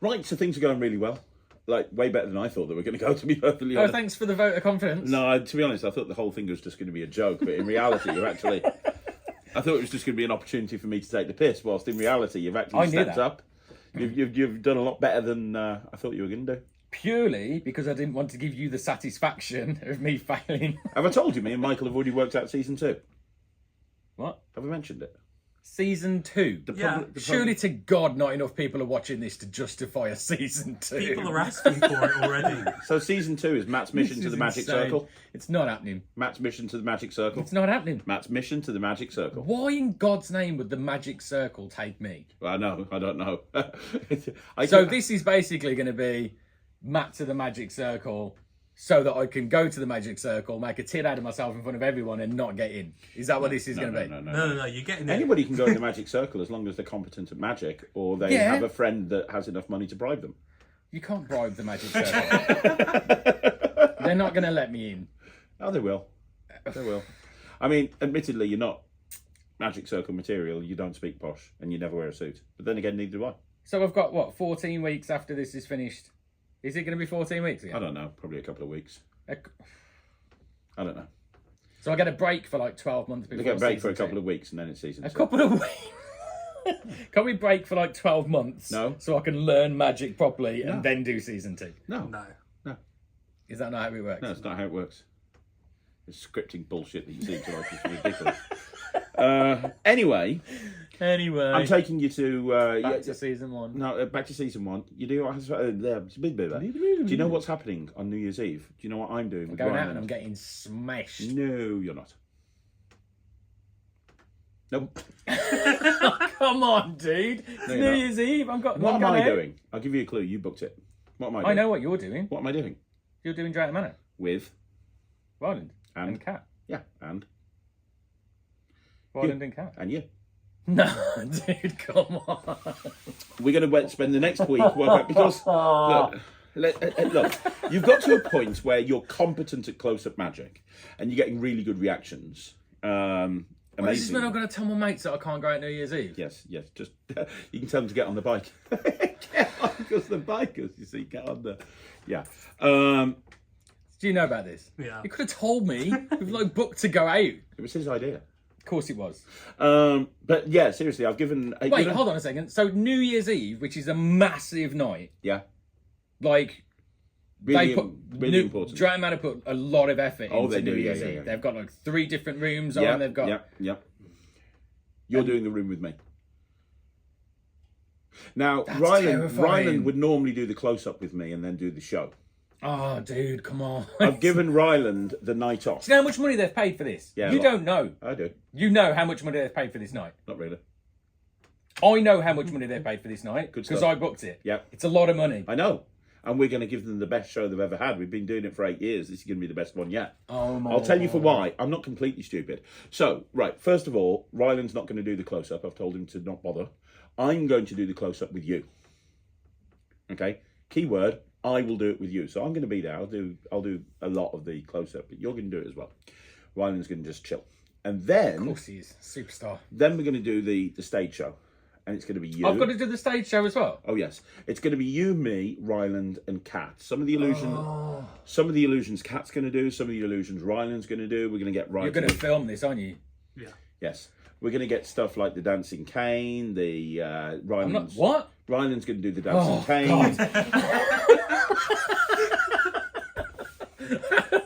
Right, so things are going really well. Like, way better than I thought they were going to go, to be perfectly honest. Oh, thanks for the vote of confidence. No, to be honest, I thought the whole thing was just going to be a joke, but in reality, you're actually... I thought it was just going to be an opportunity for me to take the piss, whilst in reality, you've actually stepped up. You've done a lot better than I thought you were going to do. Purely because I didn't want to give you the satisfaction of me failing. Have I told you me and Michael have already worked out season 2? What? Have I mentioned it? Season 2? Surely to God not enough people are watching this to justify a season 2. People are asking for it already. So season 2 is Matt's mission to the Magic Circle. It's not happening. Matt's mission to the Magic Circle. It's not happening. Matt's mission to the Magic Circle. Why in God's name would the Magic Circle take me? I know, I don't know. This is basically going to be Matt to the Magic Circle so that I can go to the Magic Circle, make a tit out of myself in front of everyone and not get in. Is that what this is going to be? No, you're getting it. Anybody can go in the Magic Circle as long as they're competent at magic or they have a friend that has enough money to bribe them. You can't bribe the Magic Circle. They're not going to let me in. Oh, they will. They will. I mean, admittedly, you're not Magic Circle material. You don't speak posh and you never wear a suit. But then again, neither do I. So I've got, 14 weeks after this is finished? Is it going to be 14 weeks again? I don't know. Probably a couple of weeks. I don't know. So I get a break for 12 months before They get a break for a season couple of weeks and then it's season 2. A couple of weeks? Can we break for 12 months? No. So I can learn magic properly and then do season 2? No. Is that not how it works? No, it's not how it works. It's scripting bullshit that you seem to like is ridiculous. Anyway, I'm taking you to back to season 1. No, back to season 1. You do. Do you know what's happening on New Year's Eve? Do you know what I'm doing? I'm going out and I'm getting smashed. No, you're not. Nope. Come on, dude. It's New Year's Eve. What am I doing? I'll give you a clue. You booked it. What am I doing? I know what you're doing. What am I doing? You're doing Drayton Manor. With? Ryland and Kat. Yeah, and? Ryland and Kat. And you. No, dude, come on. We're going to spend the next week working out because look, you've got to a point where you're competent at close-up magic and you're getting really good reactions. Does this mean I'm going to tell my mates that I can't go out New Year's Eve? Yes. Just you can tell them to get on the bike. Get on, because the bikers, you see, get on the. Yeah. Do you know about this? Yeah. You could have told me. We've booked to go out. It was his idea. Of course it was. But yeah, seriously, I've given... Wait, hold on a second. So New Year's Eve, which is a massive night. Yeah. Really important. Drayton Manor put a lot of effort into they do, New Year's Eve. Yeah. They've got 3 different rooms on. They've got... Yeah. You're doing the room with me. Now, Ryland would normally do the close-up with me and then do the show. Oh, dude, come on. I've given Ryland the night off. Do you know how much money they've paid for this? Yeah, you don't know. I do. You know how much money they've paid for this night? Not really. I know how much money they've paid for this night because I booked it. Yeah. It's a lot of money. I know. And we're going to give them the best show they've ever had. We've been doing it for 8 years. This is going to be the best one yet. Oh, my I'll tell you for why. I'm not completely stupid. So, right, first of all, Ryland's not going to do the close-up. I've told him to not bother. I'm going to do the close-up with you. Okay? Keyword, I will do it with you. So I'm going to be there. I'll do a lot of the close-up, but you're going to do it as well. Ryland's going to just chill. And then... Of course he is. Superstar. Then we're going to do the stage show. And it's going to be you. I've got to do the stage show as well? Oh, yes. It's going to be you, me, Ryland, and Kat. Some of the illusions Kat's going to do. Some of the illusions Ryland's going to do. We're going to get You're going to film this, aren't you? Yeah. Yes. We're going to get stuff like the dancing cane, the Ryland's... What? Ryland's going to do the dancing cane.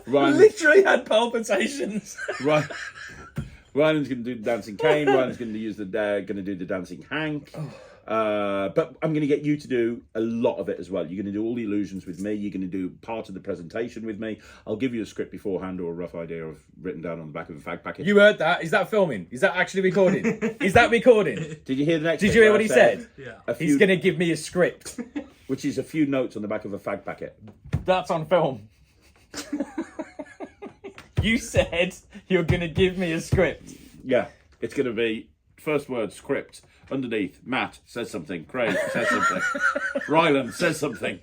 Ryland literally had palpitations. Ryland's going to do the dancing cane. Ryland's going to do the dancing hank. But I'm going to get you to do a lot of it as well. You're going to do all the illusions with me. You're going to do part of the presentation with me. I'll give you a script beforehand or a rough idea of written down on the back of a fag packet. You heard that? Is that filming? Is that actually recording? Is that recording? Did you hear the next? Did you hear what he said? Yeah. He's going to give me a script, which is a few notes on the back of a fag packet. That's on film. You said you're going to give me a script. Yeah, it's going to be first word script. Underneath, Matt says something. Craig says something. Ryland says something.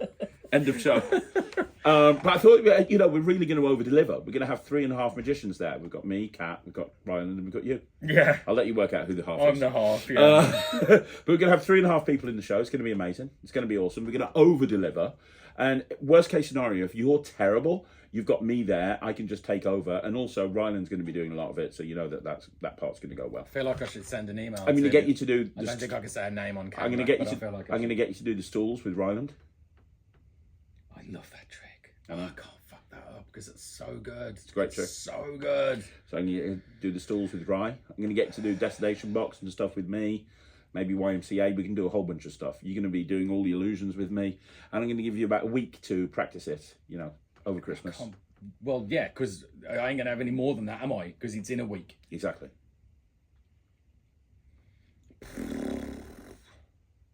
End of show. But I thought, you know, we're really going to over-deliver. We're going to have 3.5 magicians there. We've got me, Kat, we've got Ryland, and we've got you. Yeah. I'll let you work out who the half I'm is. the half, yeah. But we're going to have 3.5 people in the show. It's going to be amazing. It's going to be awesome. We're going to over-deliver. And worst case scenario, if you're terrible, you've got me there. I can just take over. And also, Ryland's going to be doing a lot of it. So you know that that part's going to go well. I feel like I should send an email. I'm going to get you to do... I don't think I can say a name on camera. I'm going to get you to do the stools with Ryland. I love that trick. I know. I can't fuck that up because it's so good. It's a great trick. So good. So I'm going to do the stools with Rye. I'm going to get you to do Destination Box and stuff with me. Maybe YMCA. We can do a whole bunch of stuff. You're going to be doing all the illusions with me. And I'm going to give you about a week to practice it, you know, over Christmas. Well, yeah, because I ain't going to have any more than that, am I? Because it's in a week. Exactly.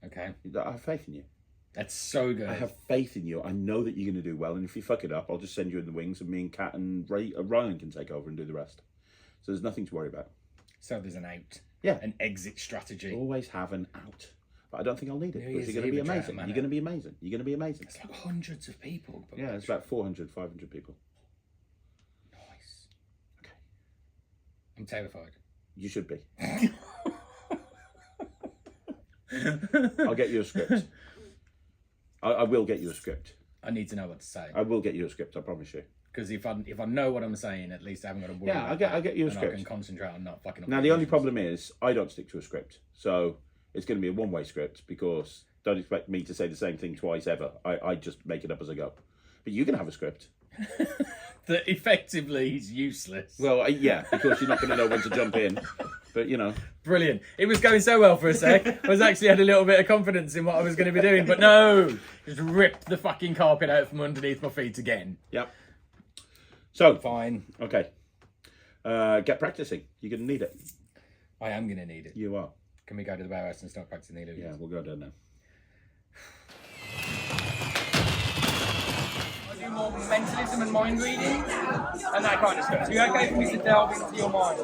Okay. I have faith in you. That's so good. I have faith in you. I know that you're going to do well. And if you fuck it up, I'll just send you in the wings and me and Kat and Ryland can take over and do the rest. So there's nothing to worry about. So there's an out. Yeah. An exit strategy. Always have an out. But I don't think I'll need it because you're going to be amazing. You're going to be amazing. You're going to be amazing. It's like hundreds of people. But yeah, it's about 400, 500 people. Nice. Okay. I'm terrified. You should be. I'll get you a script. I will get you a script. I need to know what to say. I will get you a script, I promise you. Because if I know what I'm saying, at least I haven't got to worry I'll get you a script. I can concentrate on not fucking up. Now, the only problem is, I don't stick to a script. So, it's going to be a one-way script because don't expect me to say the same thing twice ever. I just make it up as I go. But you can have a script. That effectively is useless. Well, yeah, because you're not going to know when to jump in. But, you know. Brilliant. It was going so well for a sec. I was actually had a little bit of confidence in what I was going to be doing. But no! Just ripped the fucking carpet out from underneath my feet again. Yep. So. Fine. Okay. Get practicing. You're going to need it. I am going to need it. You are. Can we go to the warehouse and start practicing the illusions? Yeah, we'll go down now. I do more mentalism and mind reading and that kind of stuff. So you're okay for me to delve into your mind?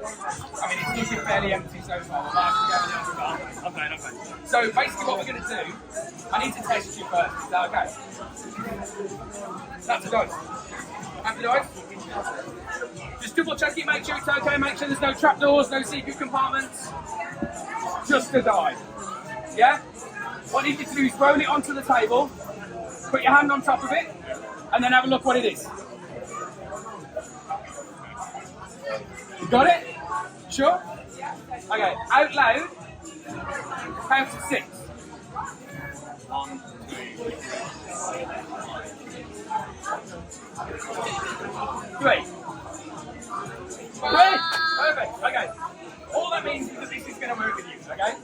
I mean, it's looking fairly empty so far. I'm playing. So basically what we're going to do, I need to test you first. Is that okay? That's a dice. Happy dice? Just double check it, make sure it's okay, make sure there's no trapdoors, no secret compartments. Just a die. Yeah? What I need you to do is roll it onto the table, put your hand on top of it, and then have a look what it is. You got it? Sure? Okay, out loud, count to 6. 1, 2, 3. Great! Perfect, okay. All that means is that this is going to work with you, okay?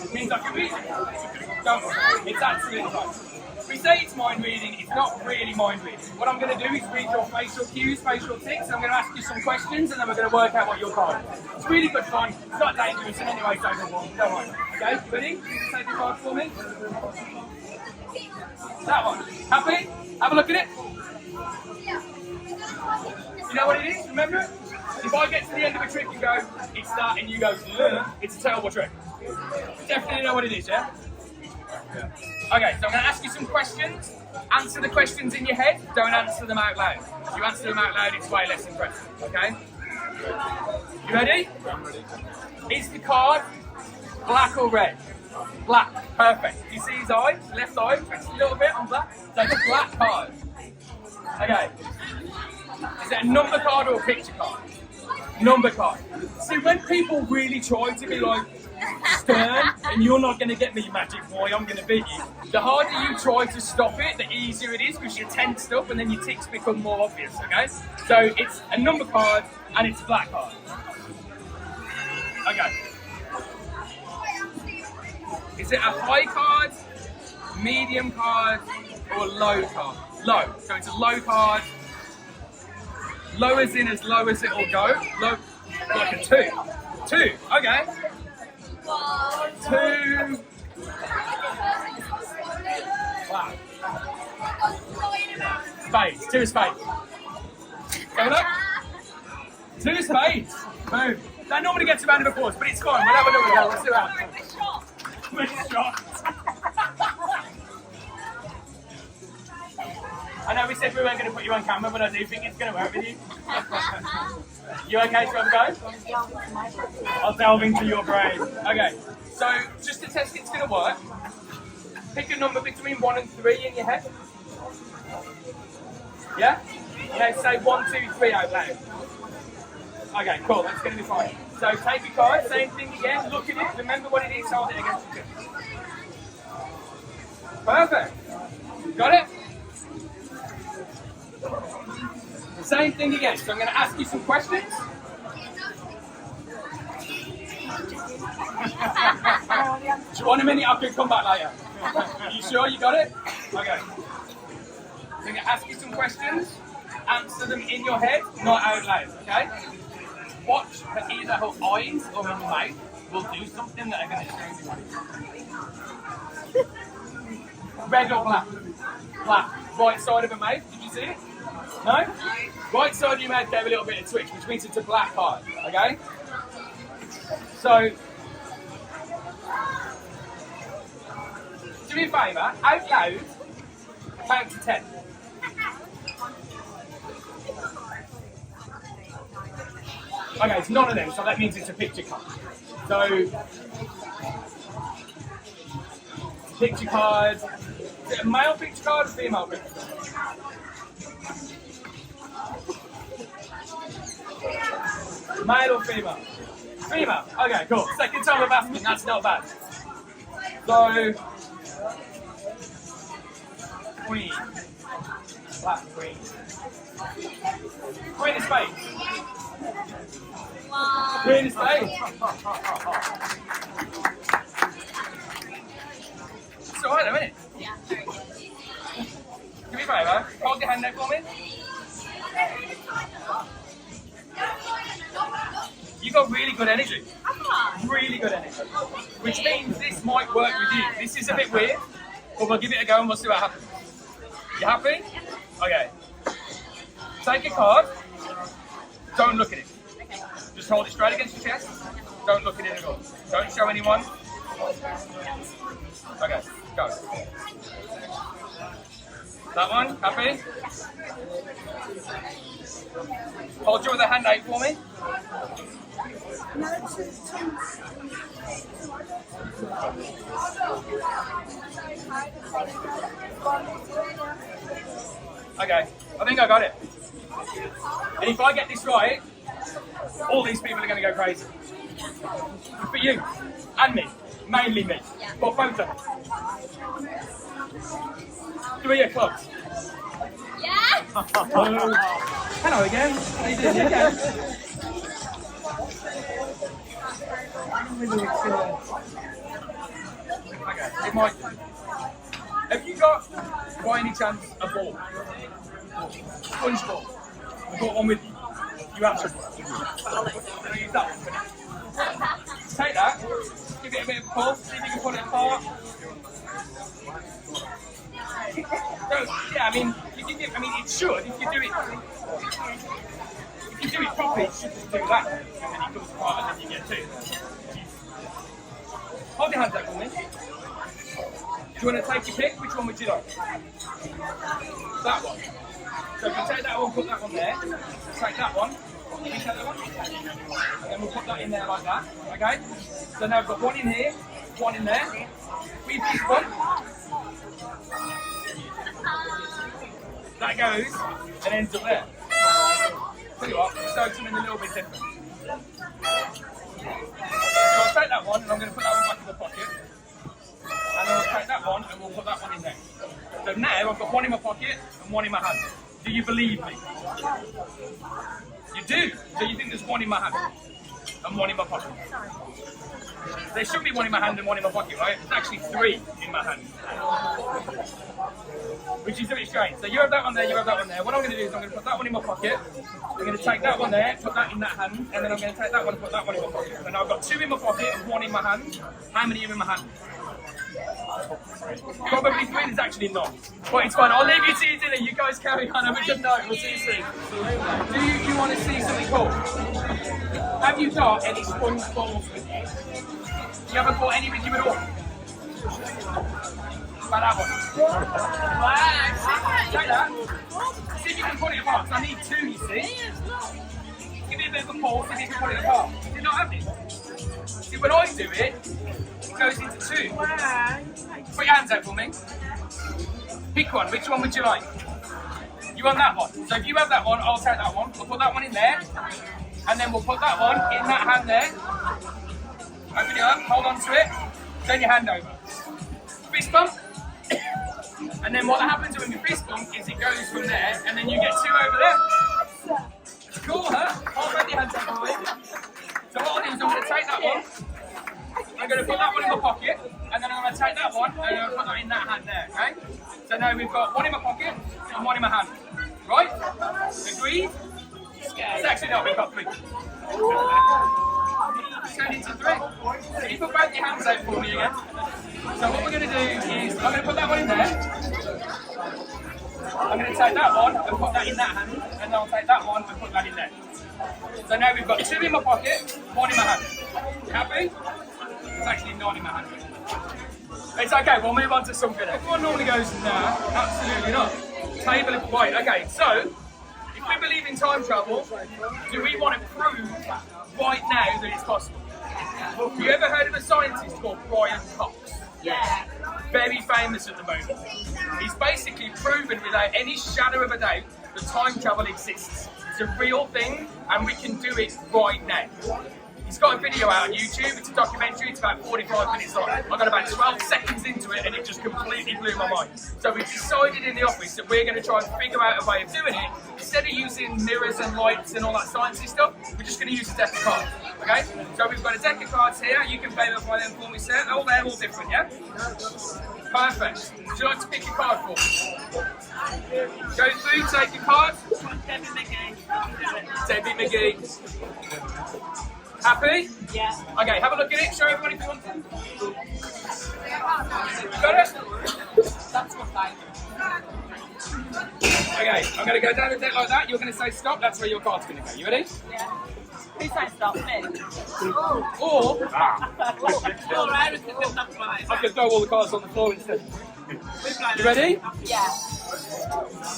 It means I can read it. Don't worry, it's absolutely fine. We say it's mind reading, it's not really mind reading. What I'm going to do is read your facial cues, facial tics, I'm going to ask you some questions and then we're going to work out what you're card is. It's really good fun, it's not dangerous in any way, shape or form, don't worry. Okay, ready? You can take your card for me. That one. Happy? Have a look at it. You know what it is? Remember it? If I get to the end of a trick and go, it's that, and you go, it's a terrible trick. Definitely know what it is, yeah? Okay, so I'm going to ask you some questions. Answer the questions in your head, don't answer them out loud. If you answer them out loud, it's way less impressive, okay? You ready? I'm ready. Is the card black or red? Black, perfect. You see his eye, left eye, twitch a little bit on black. So it's a black card. Okay. Is it a number card or a picture card? Number card. See, when people really try to be like stern, and you're not going to get me, magic boy, I'm going to beat you. The harder you try to stop it, the easier it is because you're tensed up and then your tics become more obvious, okay? So it's a number card and it's a black card. Okay. Is it a high card, medium card, or a low card? Low. So it's a low card. Low as in as low as it'll go. Low, like a 2. 2, okay. 2. Wow. Spades. 2 spades. Going up. 2 spades. Boom. That normally gets a round of applause, but it's fine. We'll have a look at that. Let's do that. Quick shot. I know we said we weren't going to put you on camera, but I do think it's going to work with you. You okay to have a go? I'll delve into your brain. Okay, so just to test it's going to work, pick a number between 1 and 3 in your head. Yeah? Now say 1, 2, 3 out loud. Okay, cool, that's going to be fine. So take your card, same thing again, look at it, remember what it is, hold it against your chest. Perfect. Got it? Same thing again, so I'm going to ask you some questions. Do you want a minute? I can come back later. Are you sure you got it? Okay. So I'm going to ask you some questions, answer them in your head, not out loud, okay? Watch for either her eyes or her mouth will do something that are going to change your mind. Red or black? Black. Right side of her mouth, did you see it? No? Right side of your mouth gave a little bit of twitch, which means it's a black card, okay? So, do me a favour, out loud, count to 10. Okay, it's none of them, so that means it's a picture card. So, picture card, is it a male picture card or female picture card? Male or female? Female. Okay, cool. Second time of asking, that's not bad. So, queen. Black queen. Queen of spades. Queen of spades. It's alright though, isn't it? Yeah. Give me a favour. Hold your hand out for me. You got really good energy. Really good energy. Which means this might work with you. This is a bit weird, but we'll give it a go and we'll see what happens. You happy? Okay. Take a card. Don't look at it. Just hold it straight against your chest. Don't look at it at all. Don't show anyone. Okay, go. That one, happy? Hold your other hand out for me. Okay, I think I got it. And if I get this right, all these people are going to go crazy. For you, and me, mainly me, for photo. 3 o'clock. Yeah? Hello again. How you doing? You okay? Okay, it might do. Have you got, by any chance, a ball? Sponge ball? You've got one with you? You have some? I'll use that one. Take that, give it a bit of a pull, see if you can pull it apart. So, yeah, I mean, you can give, I mean, it should, if you do it properly, it should just do that, and then it comes apart and then you get 2. Hold your hands out for me. Do you want to take your pick? Which one would you like? That one. So if you take that one, put that one there. Take that one. Can you take that one? And then we'll put that in there like that. Okay? So now I've got one in here, one in there. We pick one. That goes and ends up there. Tell you what, we'll show something a little bit different. So I'll take that one and I'm going to put that one back in the pocket. And then we'll take that one and we'll put that one in there. So now I've got one in my pocket and one in my hand. Do you believe me? You do? So you think there's one in my hand and one in my pocket? There should be one in my hand and one in my pocket, right? There's actually 3 in my hand. Which is a bit strange. So you have that one there, you have that one there. What I'm going to do is I'm going to put that one in my pocket. I'm going to take that one there, put that in that hand, and then I'm going to take that one and put that one in my pocket. So now I've got 2 in my pocket and 1 in my hand. How many are in my hand? Probably 3, there's actually none. But it's fine, I'll leave you to your dinner. You guys carry on, have a good night. We'll see you soon. Do you want to see something cool? Have you got any sponge balls with you? You haven't got any with you at all? About that one. Take that. See if you can put it apart. 'Cause I need two, you see. Give me a bit of a pause, see if you can put it apart. Is it not happening? See, when I do it, it goes into two. Put your hands out for me. Pick one. Which one would you like? You want that one? So if you have that one, I'll take that one. We'll put that one in there. And then we'll put that one in that hand there. Open it up, hold on to it. Turn your hand over. Fist bump. And then what happens when you fist bump is it goes from there, and then you get two over there. Cool, huh? Hold both your hands up for me. So what I'll do is I'm going to take that one. I'm going to put that one in my pocket, and then I'm going to take that one, and I'm going to put that in that hand there, okay? So now we've got one in my pocket, and one in my hand. Right? Agreed? It's actually not, we've got three. Turn into three. Can you put both your hands out for me again? So what we're going to do is, I'm going to put that one in there. I'm going to take that one and put that in that hand, and then I'll take that one and put that in there. So now we've got two in my pocket, one in my hand. Happy? It's actually not in my hand. It's okay, we'll move on to something. Everyone normally goes, nah, absolutely not. Table it right. Okay, so if we believe in time travel, do we want to prove right now that it's possible? Have you ever heard of a scientist called Brian Cox? Yeah. Very famous at the moment. He's basically proven without any shadow of a doubt that time travel exists. It's a real thing, and we can do it right now. He's got a video out on YouTube, it's a documentary, it's about 45 minutes long. I got about 12 seconds into it and it just completely blew my mind. So we've decided in the office that we're going to try and figure out a way of doing it. Instead of using mirrors and lights and all that sciencey stuff, we're just going to use a deck of cards, okay? So we've got a deck of cards here, you can play them by them for me, sir. Oh, they're all different, yeah? Perfect. Would you like to pick a card for me? Go through, take your card. Debbie McGee. Debbie McGee. Happy? Yeah. Okay, have a look at it. Show everybody if you want to. Got it? That's what I Okay, I'm going to go down the deck like that. You're going to say stop. That's where your card's going to go. You ready? Yeah. Who said stop? Me. Or Alright, we can do that fine. I could throw all the cards on the floor instead. You ready? Yeah.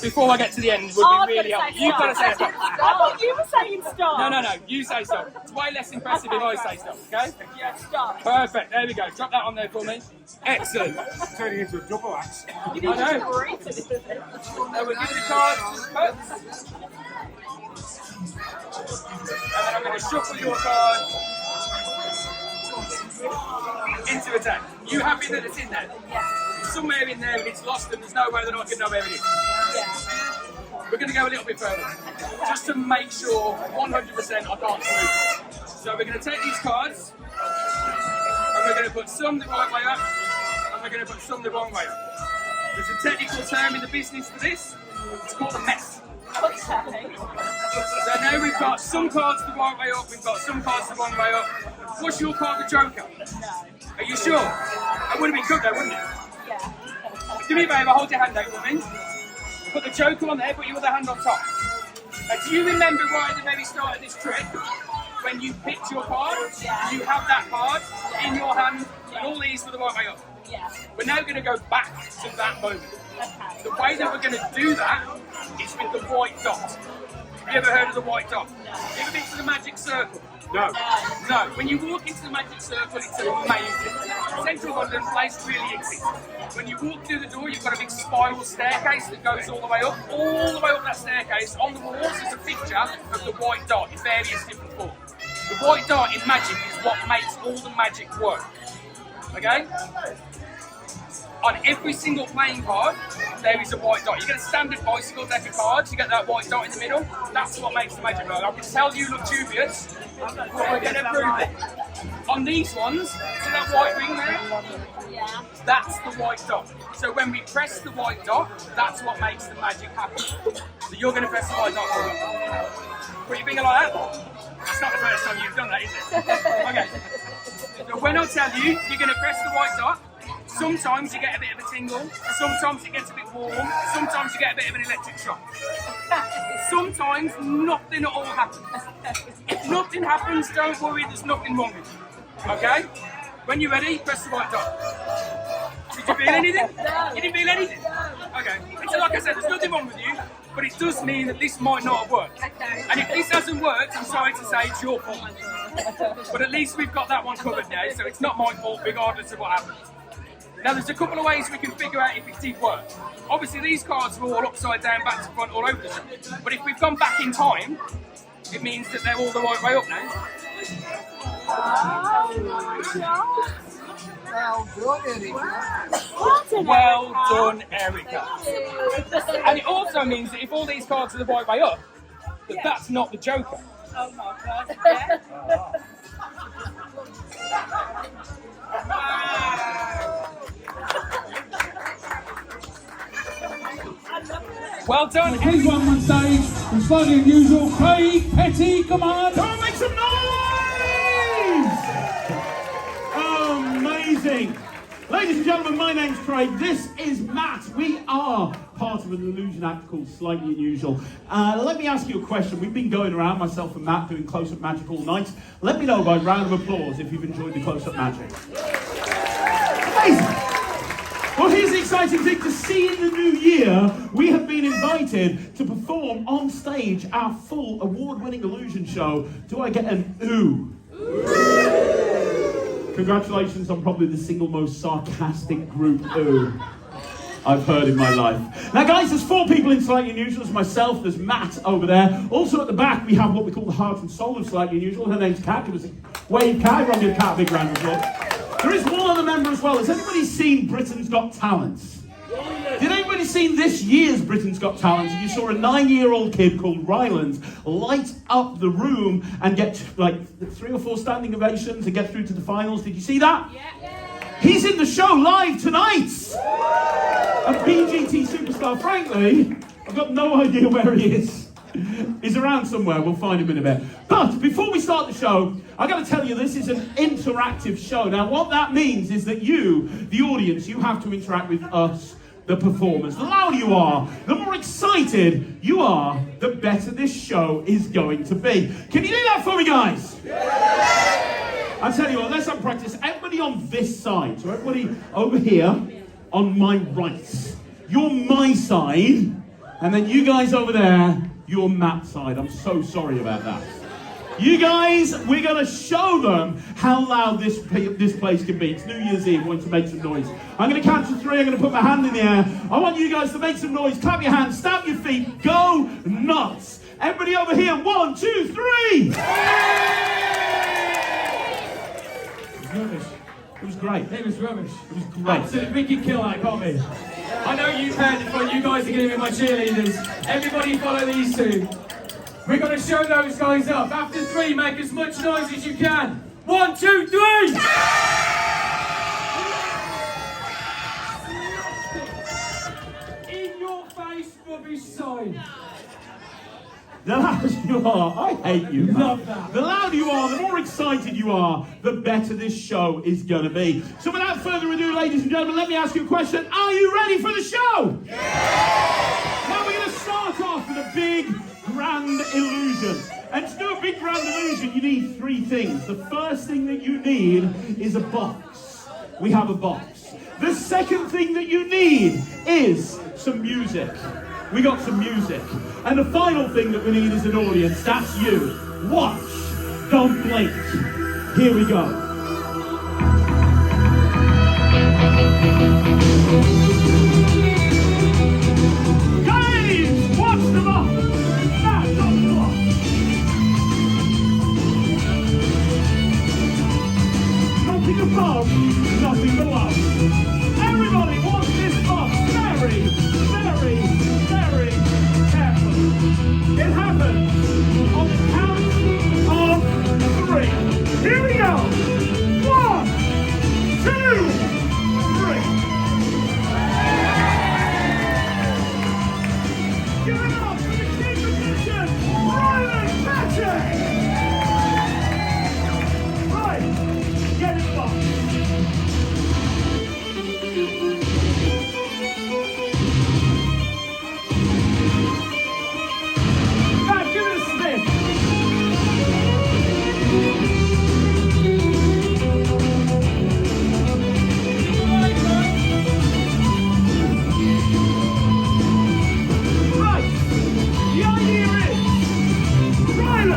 Before I get to the end, would Oh, be really I'm helpful. gonna You've got to say stop. I thought you were saying stop. No. You say stop. It's way less impressive if I say stop, okay? Yeah, stop. Perfect. There we go. Drop that on there for me. Excellent. Turning into a double axe. You need I know. to breathe it. So we'll give the cards to the cuts. And then I'm going to shuffle your card into a deck. You happy that it's in there? Yeah. It's somewhere in there and it's lost and there's no way that I can know where it is. Yeah. We're going to go a little bit further, just to make sure 100% I can't smooth it. So we're going to take these cards, and we're going to put some the right way up, and we're going to put some the wrong way up. There's a technical term in the business for this, it's called a mess. Okay. So now we've got some cards the right way up, we've got some cards the wrong way up. What's your card, the Joker? No. Are you sure? That would have been good though, wouldn't it? Yeah. Do me a favour, hold your hand out for me. Put the Joker on there, put your other hand on top. Now, do you remember right at the very start of this trick, when you picked your card, you have that card in your hand, and all these were the right way up. Yeah. We're now going to go back to that moment. Okay. The way that we're going to do that is with the white dot. Have you ever heard of the white dot? Have you ever been to the magic circle? No. No. When you walk into the magic circle, it's amazing. Central London place really exists. When you walk through the door, you've got a big spiral staircase that goes all the way up. All the way up that staircase, on the walls, is a picture of the white dot in various different forms. The white dot in magic is what makes all the magic work. Okay? On every single playing card, there is a white dot. You get a standard bicycle deck of cards, you get that white dot in the middle. That's what makes the magic work. I can tell you look dubious, but we're going to prove it. On these ones, see that white ring there? Yeah. That's the white dot. So when we press the white dot, that's what makes the magic happen. So you're going to press the white dot for me. Put your finger like that. That's not the first time you've done that, is it? Okay. So when I tell you, you're going to press the white dot. Sometimes you get a bit of a tingle, sometimes it gets a bit warm, sometimes you get a bit of an electric shock. Sometimes nothing at all happens. If nothing happens, don't worry, there's nothing wrong with you. Okay? When you're ready, press the white dot. So Did you feel anything? No. You didn't feel anything? Okay. And so like I said, there's nothing wrong with you, but it does mean that this might not have worked. Okay. And if this hasn't worked, I'm sorry to say it's your fault. But at least we've got that one covered now, so it's not my fault regardless of what happens. Now there's a couple of ways we can figure out if it did work. Obviously these cards are all upside down, back to front, all over the shop. But if we've gone back in time, it means that they're all the right way up now. Well done, Erica. And it also means that if all these cards are the right way up, that's not the Joker. Oh my god. Yeah. Well done, Please Erica. welcome on stage, from slightly unusual, Craig Petty, come on! Come on, make some noise! Amazing! Ladies and gentlemen, my name's Craig. This is Matt. We are part of an illusion act called Slightly Unusual. Let me ask you a question. We've been going around, myself and Matt, doing close-up magic all night. Let me know by round of applause if you've enjoyed the close-up magic. Amazing! Well, here's the exciting thing to see in the new year. We have been invited to perform on stage our full award-winning illusion show. Do I get an ooh? Congratulations on probably the single most sarcastic group ooh I've heard in my life. Now guys, there's 4 people in Slightly Unusual. There's myself, there's Matt over there. Also at the back we have what we call the heart and soul of Slightly Unusual. Her name's Kat. Give us a wave, Kat. Everyone give Kat a big round of applause. There is one other member as well. Has anybody seen Britain's Got Talent? Did anybody seen this year's Britain's Got Talent? And you saw a 9-year-old kid called Ryland light up the room and get like 3 or 4 standing ovations and get through to the finals. Did you see that? Yeah. He's in the show live tonight. A BGT superstar. Frankly, I've got no idea where he is. He's around somewhere. We'll find him in a bit. But before we start the show, I've got to tell you this is an interactive show. Now, what that means is that you, the audience, you have to interact with us, the performers. The louder you are, the more excited you are, the better this show is going to be. Can you do that for me, guys? I tell you what, let's have practice. Everybody on this side, so everybody over here on my right. You're my side, and then you guys over there, you're Matt's side. I'm so sorry about that. You guys, we're going to show them how loud this place can be. It's New Year's Eve. We want to make some noise. I'm going to count to 3. I'm going to put my hand in the air. I want you guys to make some noise. Clap your hands. Stamp your feet. Go nuts. Everybody over here. 1, 2, 3. Rubbish. It was great. It was rubbish. It was great. Absolutely, we can kill that, can't we? I know you've heard it, but you guys are going to be my cheerleaders. Everybody follow these 2. We're going to show those guys up. After 3, make as much noise as you can. 1, 2, 3! In your face, rubbish sign. The louder you are, I hate you. Love that. The louder you are, the more excited you are, the better this show is going to be. So without further ado, ladies and gentlemen, let me ask you a question. Are you ready for the show? Yeah! Now we're going to start off with a big, grand illusion. And to do a big, grand illusion, you need 3 things. The first thing that you need is a box. We have a box. The second thing that you need is some music. We got some music. And the final thing that we need is an audience. That's you. Watch. Don't blink. Here we go. Guys, watch the box. That's not the box. Nothing above, nothing below. Everybody watch this box very, very, very carefully. It happens on the count of 3. Here we go. 1, 2, 3. Give it up for the key musician, Ryland and Kat. Right, get in the box. Now give it a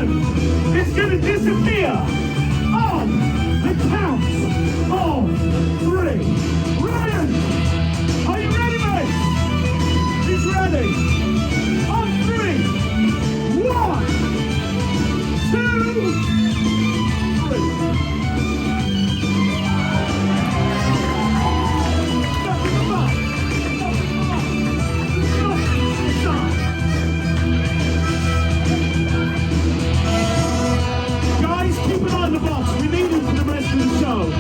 illusion is going to disappear on the count of 3. Ryan, are you ready, mate? He's ready. On 3. 1, 2, 3. Guys, keep an eye on the box. We need him for the rest of the show.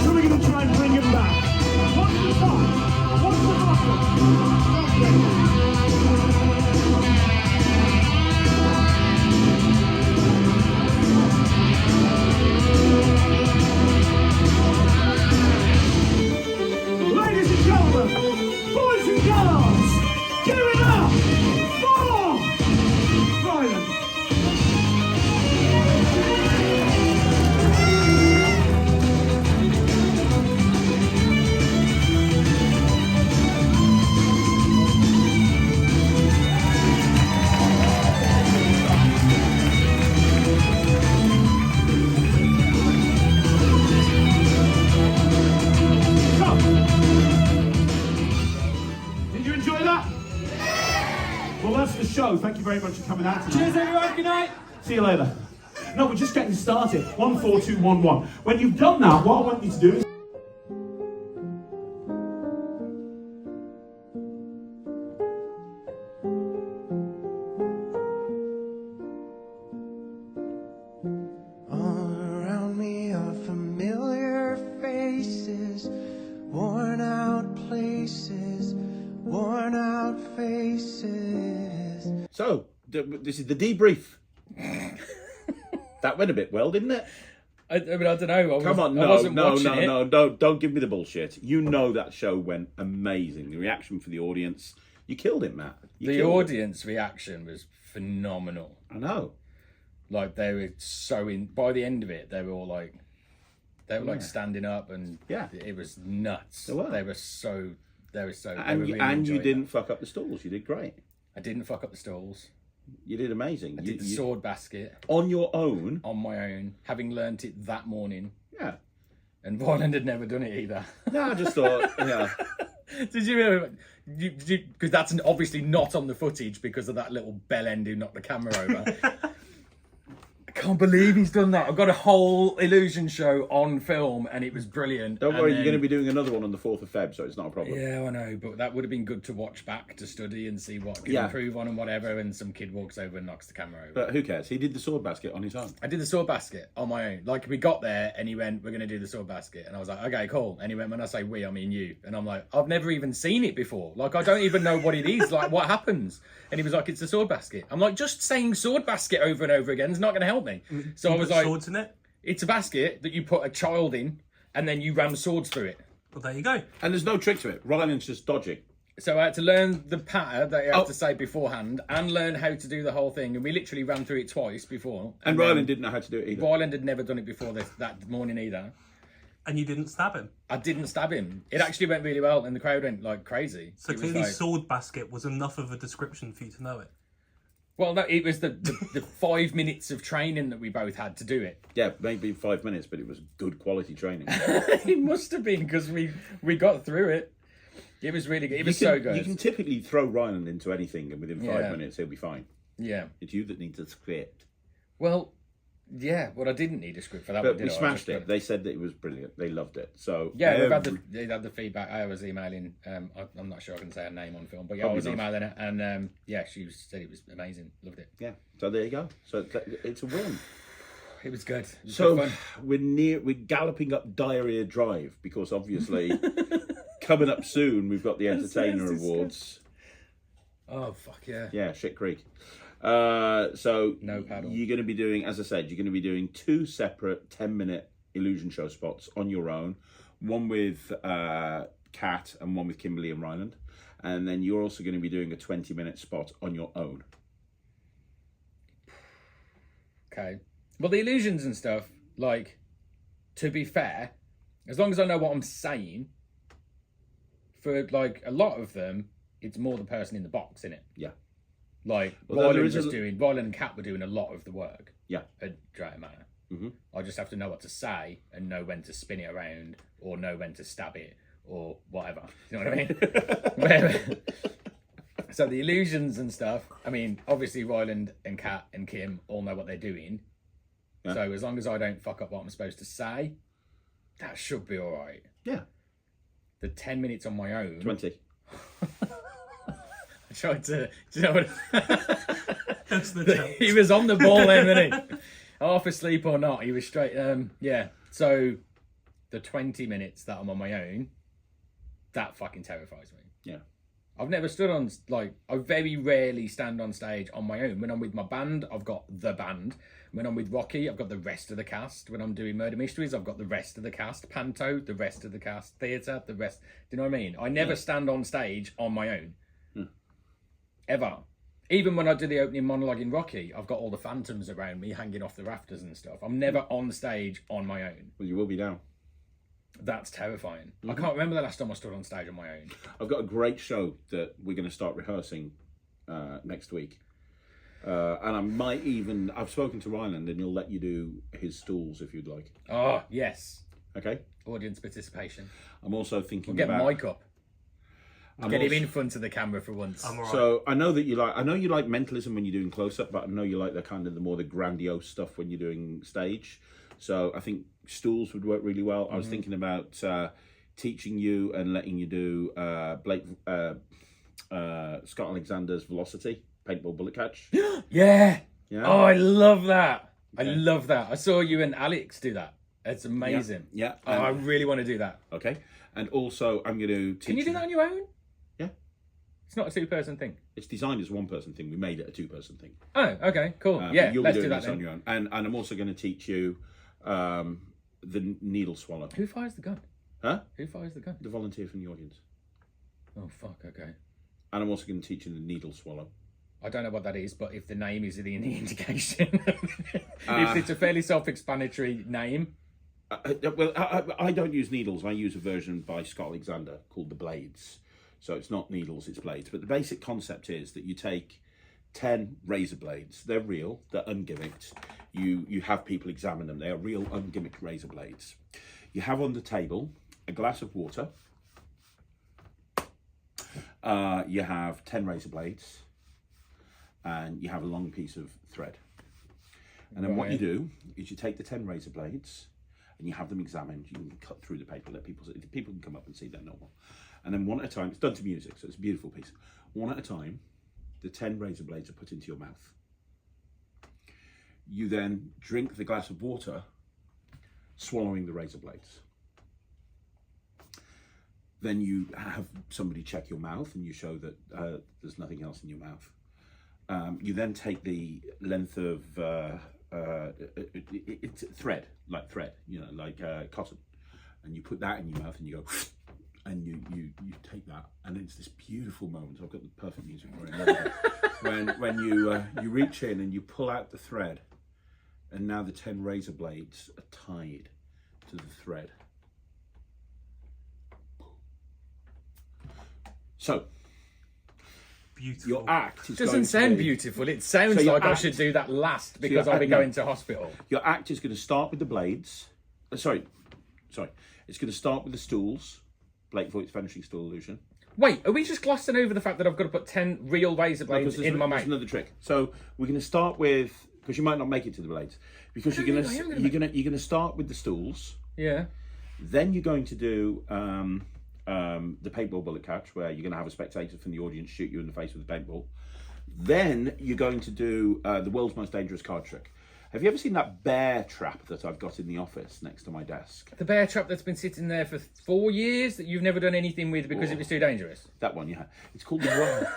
So we're going to try and bring him back. What's the box? What's the box? Ladies and gentlemen, boys and girls, give it up for Ryland. Did you enjoy that? Well, that's the show. Thank you very much for coming out tonight. Cheers, everyone. Good night. See you later. No, we're just getting started. 1, 4, 2, 1, 1. When you've done that, what I want you to do is... All around me are familiar faces, worn out places, worn out faces. So, this is the debrief. That went a bit well, didn't it? I mean, I don't know. Come on, I wasn't watching it. no, don't give me the bullshit. You know that show went amazing. The reaction for the audience, you killed it, Matt. You The killed it. audience reaction was phenomenal. I know. Like they were so in. By the end of it, they were all like, standing up, and Yeah. it was nuts. They were. They were so. They were And you enjoying didn't it. fuck up the stalls. You did great. I didn't fuck up the stalls. You did amazing. I did the sword basket on your own. on my own, having learnt it that morning. Yeah. And Ryland had never done it either. No, I just thought, yeah. Did you? Because that's obviously not on the footage because of that little bell end who knocked the camera over. I can't believe he's done that. I've got a whole illusion show on film and it was brilliant. Don't And worry, then- you're going to be doing another one on the 4th of Feb, so it's not a problem. Yeah, I know, but that would have been good to watch back to study and see what could Yeah. improve on and whatever. And some kid walks over and knocks the camera over. But who cares? He did the sword basket on his own. I did the sword basket on my own. Like, we got there and he went, "We're going to do the sword basket." And I was like, "Okay, cool." And he went, "When I say we, I mean you." And I'm like, "I've never even seen it before. Like, I don't even know what it is. Like, what happens?" And he was like, "It's a sword basket." I'm like, just saying sword basket over and over again is not going to help me. So I was like, swords in it. it's a basket that you put a child in and then you ram swords through it. Well, there you go. And there's no trick to it. Ryland's just dodging. So I had to learn the patter that you have to say beforehand and learn how to do the whole thing. And we literally ran through it twice before. And then Ryland didn't know how to do it either. Ryland had never done it before that morning either. And you didn't stab him. I didn't stab him. It actually went really well and the crowd went like crazy. So It was clearly like- sword basket was enough of a description for you to know it. Well, no, it was the 5 minutes of training that we both had to do it. Yeah, maybe 5 minutes, but it was good quality training. It must have been because we got through it. It was really good. It was so good. You can typically throw Ryland into anything, and within 5 Yeah. minutes he'll be fine. Yeah. It's you that needs a script. Well, yeah. Well, I didn't need a script for that But one, we did I? I smashed just it. got- They said that it was brilliant. They loved it. So Yeah, every- they had the feedback. I was emailing. I'm not sure I can say her name on film, but yeah, Probably I was not. emailing her, and yeah, said it was amazing. Loved it. yeah. So there you go. So it's a win. It was good. It was So good fun. we're galloping up Diarrhea Drive because obviously coming up soon we've got the Entertainer yes, Awards. Oh fuck yeah! Yeah, Shit Creek. So No paddle. you're going to be doing, as I said, you're going to be doing 2 separate 10-minute illusion show spots on your own. One with Kat and one with Kimberly and Ryland. And then you're also going to be doing a 20-minute spot on your own. Okay. Well, the illusions and stuff, like, to be fair, as long as I know what I'm saying, for like a lot of them, it's more the person in the box, innit? Yeah. Like, Although there Ryland is Ryland and Kat were doing a lot of the work Yeah. at Drayton Manor. Mhm. I just have to know what to say and know when to spin it around or know when to stab it or whatever. You know what I mean? So the illusions and stuff, I mean, obviously Ryland and Kat and Kim all know what they're doing. Yeah. So as long as I don't fuck up what I'm supposed to say, that should be all right. Yeah. The 10 minutes on my own. 20. I tried to, do you know what? That's the challenge. He was on the ball then, wasn't he? Half asleep or not, he was straight. Yeah. So the 20 minutes that I'm on my own, that fucking terrifies me. Yeah. I've never stood on, like, I very rarely stand on stage on my own. When I'm with my band, I've got the band. When I'm with Rocky, I've got the rest of the cast. When I'm doing Murder Mysteries, I've got the rest of the cast. Panto, the rest of the cast. Theatre, the rest. Do you know what I mean? I never stand on stage on my own. Ever. Even when I do the opening monologue in Rocky, I've got all the phantoms around me hanging off the rafters and stuff. I'm never on stage on my own. Well, you will be now. That's terrifying. I can't remember the last time I stood on stage on my own. I've got a great show that we're going to start rehearsing next week. And I might even... I've spoken to Ryland and he'll let you do his stools if you'd like. Oh, yes. Okay? Audience participation. I'm also thinking Get about... Mike up. I'm Get him also- in front of the camera for once. I'm alright. So I know that you like... I know you like mentalism when you're doing close-up, but I know you like the kind of the more the grandiose stuff when you're doing stage. So I think stools would work really well. I was thinking about teaching you and letting you do Scott Alexander's Velocity, paintball bullet catch. Yeah. Yeah. Oh, I love that. Okay. I love that. I saw you and Alex do that. It's amazing. Yeah. Oh, I really want to do that. Okay. And also I'm going to teach Can you do that on your own? Yeah. It's not a two-person thing. It's designed as a one-person thing. We made it a two-person thing. Oh, okay, cool. But Yeah, you'll let's be do doing that this on then. your own. And I'm also going to teach you the needle swallow. Who fires the gun? Huh? Who fires the gun? The volunteer from the audience. Oh, fuck, okay. And I'm also going to teach you the needle swallow. I don't know what that is, but if the name is in the indication, if it's a fairly self-explanatory name. I don't use needles. I use a version by Scott Alexander called the Blades. So it's not needles, it's blades. But the basic concept is that you take 10 razor blades. They're real. They're ungimmicked. You have people examine them. They are real ungimmicked razor blades. You have on the table a glass of water. You have 10 razor blades. And you have a long piece of thread. And then what you do is you take the 10 razor blades and you have them examined. You can cut through the paper, let people see. People can come up and see they're normal. And then one at a time, it's done to music, so it's a beautiful piece. One at a time, the 10 razor blades are put into your mouth. You then drink the glass of water, swallowing the razor blades. Then you have somebody check your mouth and you show that there's nothing else in your mouth. You then take the length of it's thread, like cotton, and you put that in your mouth and you go, and you take that, and it's this beautiful moment. I've got the perfect music for it. when you reach in and you pull out the thread, and now the 10 razor blades are tied to the thread. So. Beautiful. Your act is Doesn't going sound to be, beautiful. It sounds So your like I act- should do that last because your I'll be act- no. going to hospital. Your act is going to start with the blades. Sorry. It's going to start with the stools. Blake Voigt's vanishing stool illusion. Wait, are we just glossing over the fact that I've got to put 10 real razor blades Because in my there's mouth? another trick. So we're going to start with, because you might not make it to the blades, because you're going to start with the stools. Yeah. Then you're going to do the paintball bullet catch, where you're going to have a spectator from the audience shoot you in the face with a paintball. Then you're going to do the world's most dangerous card trick. Have you ever seen that bear trap that I've got in the office next to my desk? The bear trap that's been sitting there for 4 years that you've never done anything with because it was too dangerous. That one, yeah. It's called the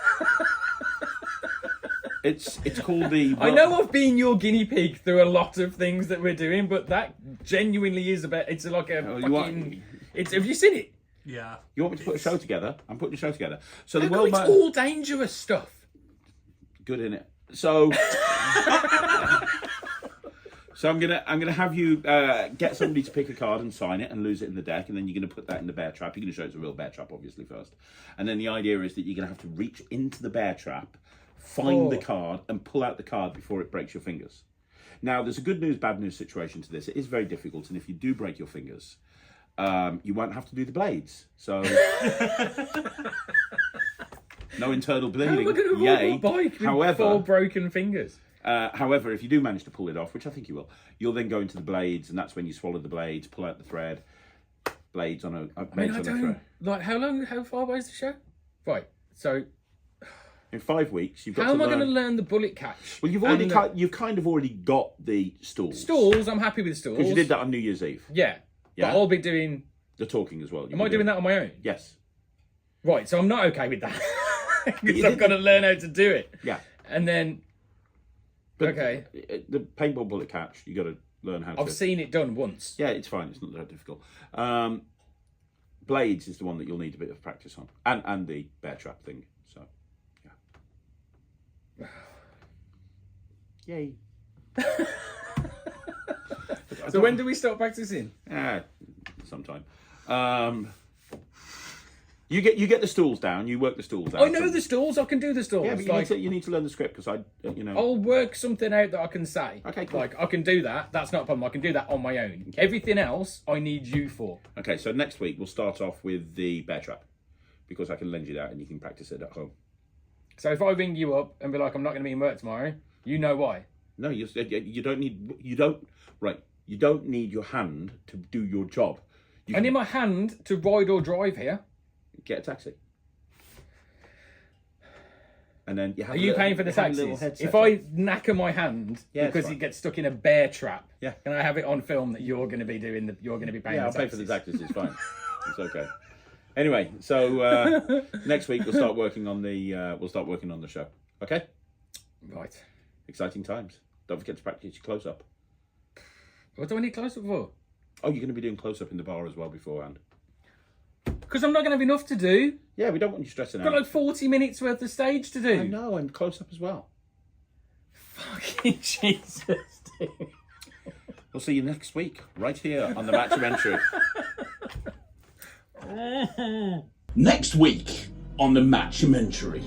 It's called the. I know I've been your guinea pig through a lot of things that we're doing, but that genuinely is about. It's like a Oh, fucking. It's. Have you seen it? Yeah. You want me to put a show together? I'm putting a show together. So the How come world. it's all dangerous stuff. Good in it. So. So I'm gonna have you get somebody to pick a card and sign it and lose it in the deck, and then you're gonna put that in the bear trap. You're gonna show it's a real bear trap, obviously, first, and then the idea is that you're gonna have to reach into the bear trap, find the card and pull out the card before it breaks your fingers. Now, there's a good news, bad news situation to this. It is very difficult, and if you do break your fingers, you won't have to do the blades. So, no internal bleeding. How am I going to Yay. ride a bike with However, 4 broken fingers? However, if you do manage to pull it off, which I think you will, you'll then go into the blades, and that's when you swallow the blades, pull out the thread, blades on a thread. Like, how far away is the show? Right, so In 5 weeks, you've got how to am I learn... going to learn the bullet catch? Well, you've kind of already got the stalls. Stalls, I'm happy with stalls. Because you did that on New Year's Eve. Yeah, Yeah. but I'll be doing... The talking as well. Am I doing that on my own? Yes. Right, so I'm not okay with that. Because You I've did got to learn how to do it. Yeah. And then... But okay. The paintball bullet catch, you got to learn how to... I've seen it done once. Yeah, it's fine. It's not that difficult. Blades is the one that you'll need a bit of practice on. And the bear trap thing. So, yeah. Yay. So when do we start practicing? Sometime. You get the stools down. You work the stools out. I know the stalls. I can do the stalls. Yeah, but you need to learn the script because I'll work something out that I can say. Okay, cool. Like, I can do that. That's not a problem. I can do that on my own. Okay. Everything else, I need you for. Okay, so next week we'll start off with the bear trap because I can lend you that and you can practice it at home. So if I ring you up and be like, I'm not going to be in work tomorrow, you know why. No, you don't need your hand to do your job. I need my hand to ride or drive here. Get a taxi. And then are you paying for the taxis? If I knacker my hand because it gets stuck in a bear trap, can I have it on film that you're going to be paying the taxis? I'll pay for the taxis. It's fine. It's okay. Anyway, so next week we'll start working on the show. Okay. Right. Exciting times. Don't forget to practice your close up. What do I need close up for? Oh, you're going to be doing close up in the bar as well beforehand. Because I'm not going to have enough to do. Yeah, we don't want you stressing I've out. got like 40 minutes worth of stage to do. I know, and close up as well. Fucking Jesus, dude. We'll see you next week, right here on the Matt-umentary. Next week on the Matt-umentary.